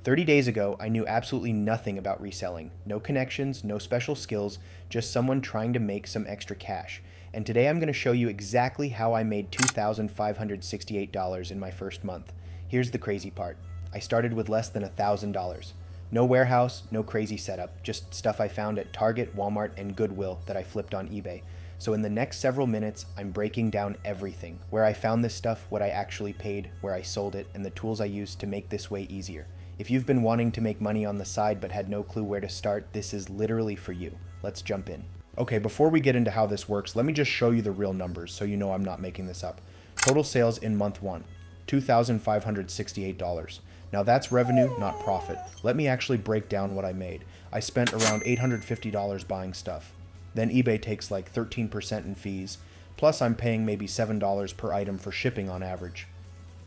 30 days ago, I knew absolutely nothing about reselling. No connections, no special skills, just someone trying to make some extra cash. And today I'm going to show you exactly how I made $2,568 in my first month. Here's the crazy part. I started with less than $1,000. No warehouse, no crazy setup, just stuff I found at Target, Walmart, and Goodwill that I flipped on eBay. So in the next several minutes, I'm breaking down everything. Where I found this stuff, what I actually paid, where I sold it, and the tools I used to make this way easier. If you've been wanting to make money on the side but had no clue where to start, this is literally for you. Let's jump in. Okay, before we get into how this works, let me just show you the real numbers so you know I'm not making this up. Total sales in month one, $2,568. Now that's revenue, not profit. Let me actually break down what I made. I spent around $850 buying stuff. Then eBay takes like 13% in fees, plus I'm paying maybe $7 per item for shipping on average.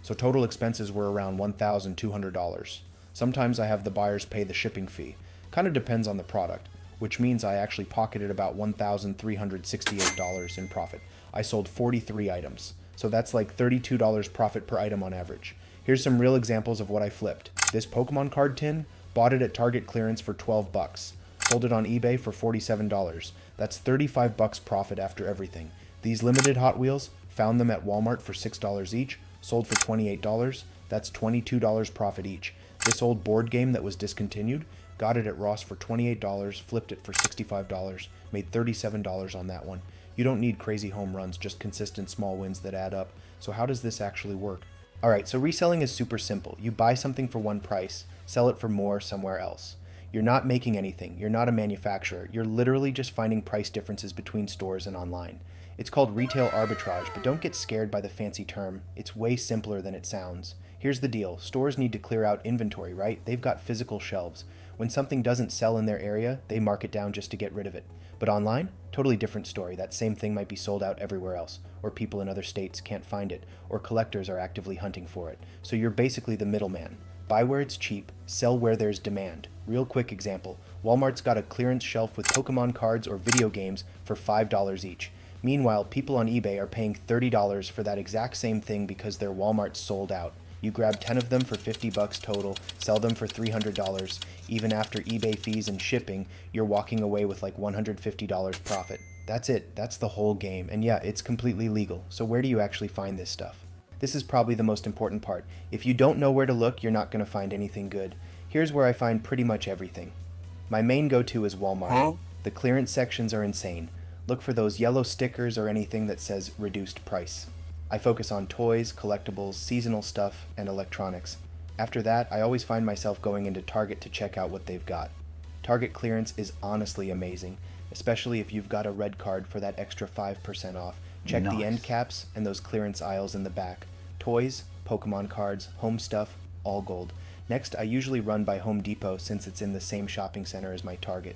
So total expenses were around $1,200. Sometimes I have the buyers pay the shipping fee. Kind of depends on the product, which means I actually pocketed about $1,368 in profit. I sold 43 items, so that's like $32 profit per item on average. Here's some real examples of what I flipped. This Pokemon card tin, bought it at Target clearance for 12 bucks. Sold it on eBay for $47. That's 35 bucks profit after everything. These limited Hot Wheels, found them at Walmart for $6 each, sold for $28. That's $22 profit each. This old board game that was discontinued, got it at Ross for $28, flipped it for $65, made $37 on that one. You don't need crazy home runs, just consistent small wins that add up. So how does this actually work? Alright, so reselling is super simple. You buy something for one price, sell it for more somewhere else. You're not making anything, you're not a manufacturer, you're literally just finding price differences between stores and online. It's called retail arbitrage, but don't get scared by the fancy term. It's way simpler than it sounds. Here's the deal. Stores need to clear out inventory, right? They've got physical shelves. When something doesn't sell in their area, they mark it down just to get rid of it. But online, totally different story. That same thing might be sold out everywhere else, or people in other states can't find it, or collectors are actively hunting for it. So you're basically the middleman. Buy where it's cheap, sell where there's demand. Real quick example. Walmart's got a clearance shelf with Pokemon cards or video games for $5 each. Meanwhile, people on eBay are paying $30 for that exact same thing because their Walmart's sold out. You grab 10 of them for 50 bucks total, sell them for $300. Even after eBay fees and shipping, you're walking away with like $150 profit. That's it. That's the whole game. And yeah, it's completely legal. So where do you actually find this stuff? This is probably the most important part. If you don't know where to look, you're not going to find anything good. Here's where I find pretty much everything. My main go-to is Walmart. The clearance sections are insane. Look for those yellow stickers or anything that says reduced price. I focus on toys, collectibles, seasonal stuff, and electronics. After that, I always find myself going into Target to check out what they've got. Target clearance is honestly amazing, especially if you've got a red card for that extra 5% off. Check the end caps and those clearance aisles in the back. Toys, Pokemon cards, home stuff, all gold. Next, I usually run by Home Depot since it's in the same shopping center as my Target.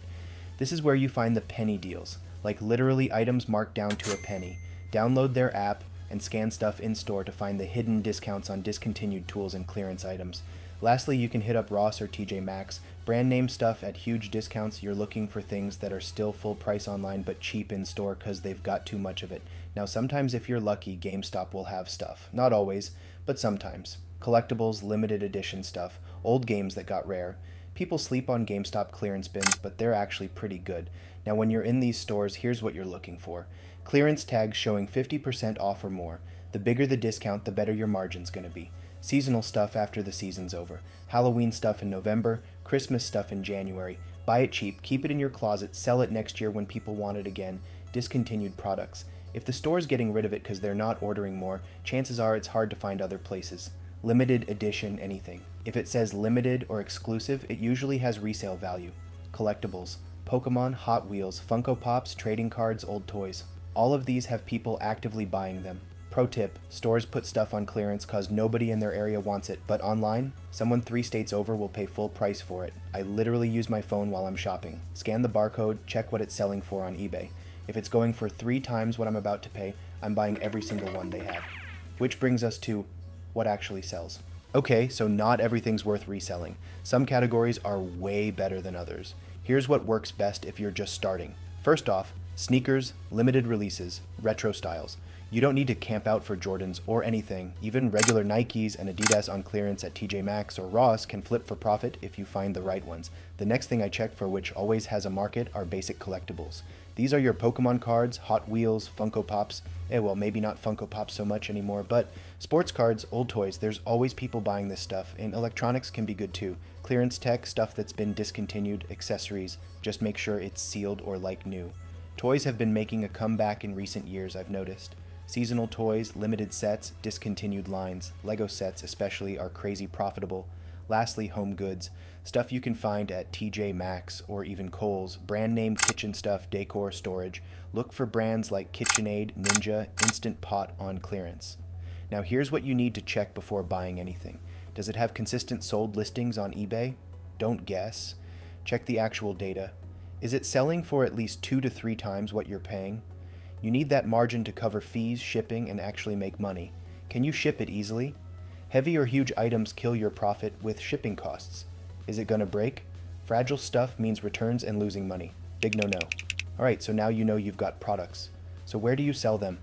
This is where you find the penny deals, like literally items marked down to a penny. Download their app and scan stuff in-store to find the hidden discounts on discontinued tools and clearance items. Lastly, you can hit up Ross or TJ Maxx. Brand name stuff at huge discounts. You're looking for things that are still full price online but cheap in store because they've got too much of it. Now sometimes if you're lucky, GameStop will have stuff. Not always, but sometimes. Collectibles, limited edition stuff, old games that got rare. People sleep on GameStop clearance bins, but they're actually pretty good. Now when you're in these stores, here's what you're looking for. Clearance tags showing 50% off or more. The bigger the discount, the better your margin's going to be. Seasonal stuff after the season's over. Halloween stuff in November, Christmas stuff in January. Buy it cheap, keep it in your closet, sell it next year when people want it again. Discontinued products. If the store's getting rid of it because they're not ordering more, chances are it's hard to find other places. Limited edition anything. If it says limited or exclusive, it usually has resale value. Collectibles. Pokemon, Hot Wheels, Funko Pops, trading cards, old toys. All of these have people actively buying them. Pro tip, stores put stuff on clearance cause nobody in their area wants it, but online, someone 3 states over will pay full price for it. I literally use my phone while I'm shopping. Scan the barcode, check what it's selling for on eBay. If it's going for 3 times what I'm about to pay, I'm buying every single one they have. Which brings us to what actually sells. Okay, so not everything's worth reselling. Some categories are way better than others. Here's what works best if you're just starting. First off, sneakers, limited releases, retro styles. You don't need to camp out for Jordans or anything. Even regular Nikes and Adidas on clearance at TJ Maxx or Ross can flip for profit if you find the right ones. The next thing I check for, which always has a market, are basic collectibles. These are your Pokemon cards, Hot Wheels, Funko Pops. Well, maybe not Funko Pops so much anymore, but sports cards, old toys, there's always people buying this stuff, and electronics can be good too. Clearance tech, stuff that's been discontinued, accessories, just make sure it's sealed or like new. Toys have been making a comeback in recent years, I've noticed. Seasonal toys, limited sets, discontinued lines, Lego sets especially are crazy profitable. Lastly, home goods, stuff you can find at TJ Maxx or even Kohl's, brand name kitchen stuff, decor, storage. Look for brands like KitchenAid, Ninja, Instant Pot on clearance. Now here's what you need to check before buying anything. Does it have consistent sold listings on eBay? Don't guess. Check the actual data. Is it selling for at least 2 to 3 times what you're paying? You need that margin to cover fees, shipping, and actually make money. Can you ship it easily? Heavy or huge items kill your profit with shipping costs. Is it gonna break? Fragile stuff means returns and losing money. Big no-no. Alright, so now you know you've got products. So where do you sell them?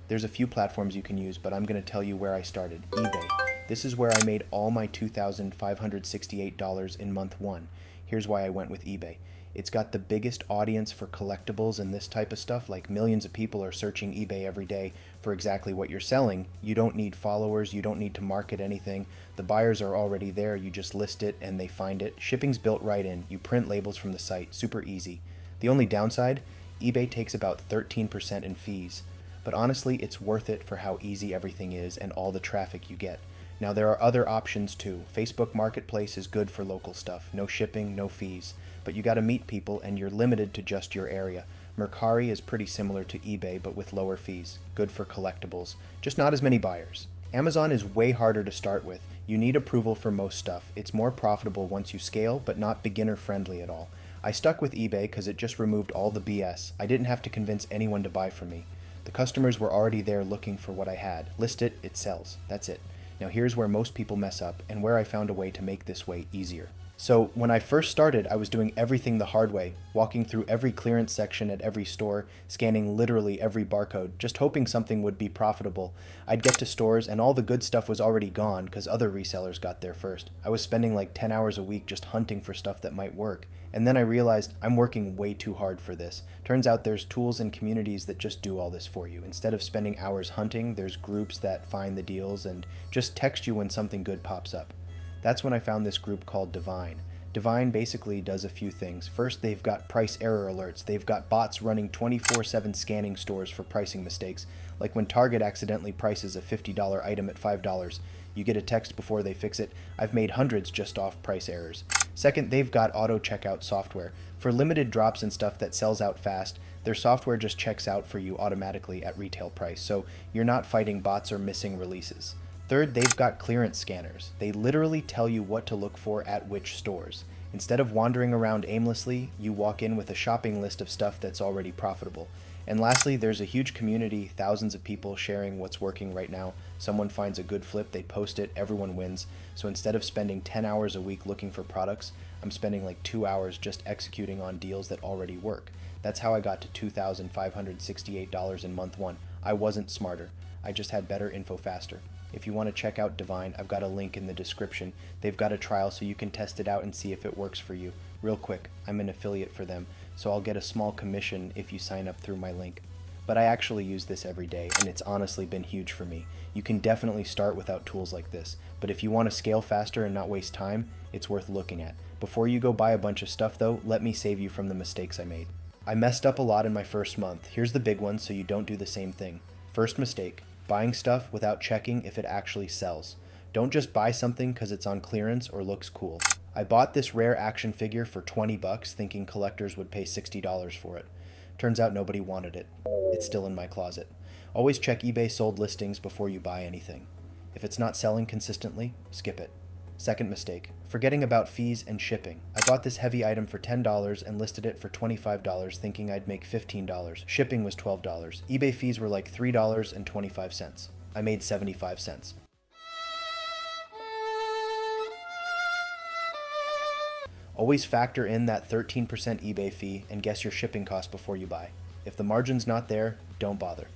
There's a few platforms you can use, but I'm gonna tell you where I started. eBay. This is where I made all my $2,568 in month 1. Here's why I went with eBay. It's got the biggest audience for collectibles and this type of stuff. Like millions of people are searching eBay every day for exactly what you're selling. You don't need followers. You don't need to market anything. The buyers are already there. You just list it and they find it. Shipping's built right in. You print labels from the site. Super easy. The only downside, eBay takes about 13% in fees. But honestly, it's worth it for how easy everything is and all the traffic you get. Now there are other options too. Facebook Marketplace is good for local stuff. No shipping, no fees. But you gotta meet people and you're limited to just your area. Mercari is pretty similar to eBay but with lower fees. Good for collectibles. Just not as many buyers. Amazon is way harder to start with. You need approval for most stuff. It's more profitable once you scale, but not beginner friendly at all. I stuck with eBay because it just removed all the BS. I didn't have to convince anyone to buy from me. The customers were already there looking for what I had. List it, it sells. That's it. Now here's where most people mess up and where I found a way to make this way easier. So when I first started, I was doing everything the hard way, walking through every clearance section at every store, scanning literally every barcode, just hoping something would be profitable. I'd get to stores and all the good stuff was already gone because other resellers got there first. I was spending like 10 hours a week just hunting for stuff that might work. And then I realized I'm working way too hard for this. Turns out there's tools and communities that just do all this for you. Instead of spending hours hunting, there's groups that find the deals and just text you when something good pops up. That's when I found this group called Divine. Divine basically does a few things. First, they've got price error alerts. They've got bots running 24/7 scanning stores for pricing mistakes. Like when Target accidentally prices a $50 item at $5. You get a text before they fix it. I've made hundreds just off price errors. Second, they've got auto checkout software. For limited drops and stuff that sells out fast, their software just checks out for you automatically at retail price, so you're not fighting bots or missing releases. Third, they've got clearance scanners. They literally tell you what to look for at which stores. Instead of wandering around aimlessly, you walk in with a shopping list of stuff that's already profitable. And lastly, there's a huge community, thousands of people sharing what's working right now. Someone finds a good flip, they post it, everyone wins. So instead of spending 10 hours a week looking for products, I'm spending like 2 hours just executing on deals that already work. That's how I got to $2,568 in month 1. I wasn't smarter. I just had better info faster. If you want to check out Divine, I've got a link in the description. They've got a trial so you can test it out and see if it works for you. Real quick, I'm an affiliate for them, so I'll get a small commission if you sign up through my link. But I actually use this every day, and it's honestly been huge for me. You can definitely start without tools like this, but if you want to scale faster and not waste time, it's worth looking at. Before you go buy a bunch of stuff though, let me save you from the mistakes I made. I messed up a lot in my first month. Here's the big one so you don't do the same thing. First mistake. Buying stuff without checking if it actually sells. Don't just buy something because it's on clearance or looks cool. I bought this rare action figure for 20 bucks thinking collectors would pay $60 for it. Turns out nobody wanted it. It's still in my closet. Always check eBay sold listings before you buy anything. If it's not selling consistently, skip it. Second mistake, forgetting about fees and shipping. I bought this heavy item for $10 and listed it for $25 thinking I'd make $15. Shipping was $12. eBay fees were like $3.25. I made 75 cents. Always factor in that 13% eBay fee and guess your shipping cost before you buy. If the margin's not there, don't bother.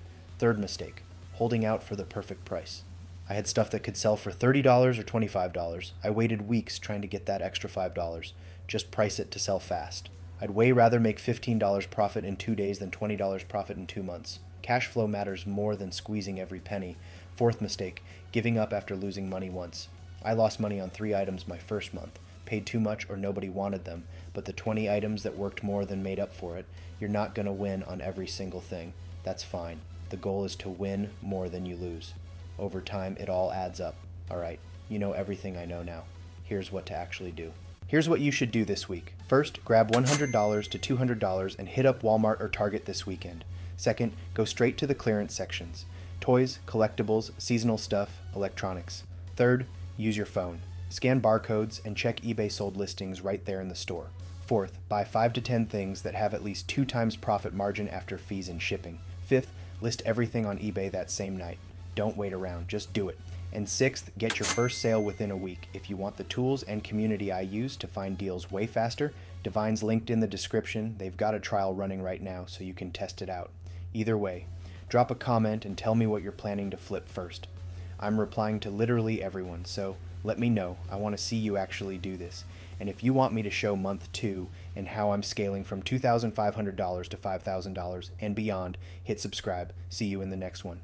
Third mistake, holding out for the perfect price. I had stuff that could sell for $30 or $25. I waited weeks trying to get that extra $5. Just price it to sell fast. I'd way rather make $15 profit in 2 days than $20 profit in 2 months. Cash flow matters more than squeezing every penny. Fourth mistake, giving up after losing money once. I lost money on 3 items my first month. Paid too much or nobody wanted them, but the 20 items that worked more than made up for it. You're not going to win on every single thing. That's fine. The goal is to win more than you lose. Over time, it all adds up. All right, you know everything I know now. Here's what to actually do. Here's what you should do this week. First, grab $100 to $200 and hit up Walmart or Target this weekend. Second, go straight to the clearance sections. Toys, collectibles, seasonal stuff, electronics. Third, use your phone. Scan barcodes and check eBay sold listings right there in the store. Fourth, buy 5 to 10 things that have at least 2 times profit margin after fees and shipping. Fifth, list everything on eBay that same night. Don't wait around, just do it. And sixth, get your first sale within a week. If you want the tools and community I use to find deals way faster, Divine's linked in the description. They've got a trial running right now so you can test it out. Either way, drop a comment and tell me what you're planning to flip first. I'm replying to literally everyone, so let me know. I want to see you actually do this. And if you want me to show month 2 and how I'm scaling from $2,500 to $5,000 and beyond, hit subscribe. See you in the next one.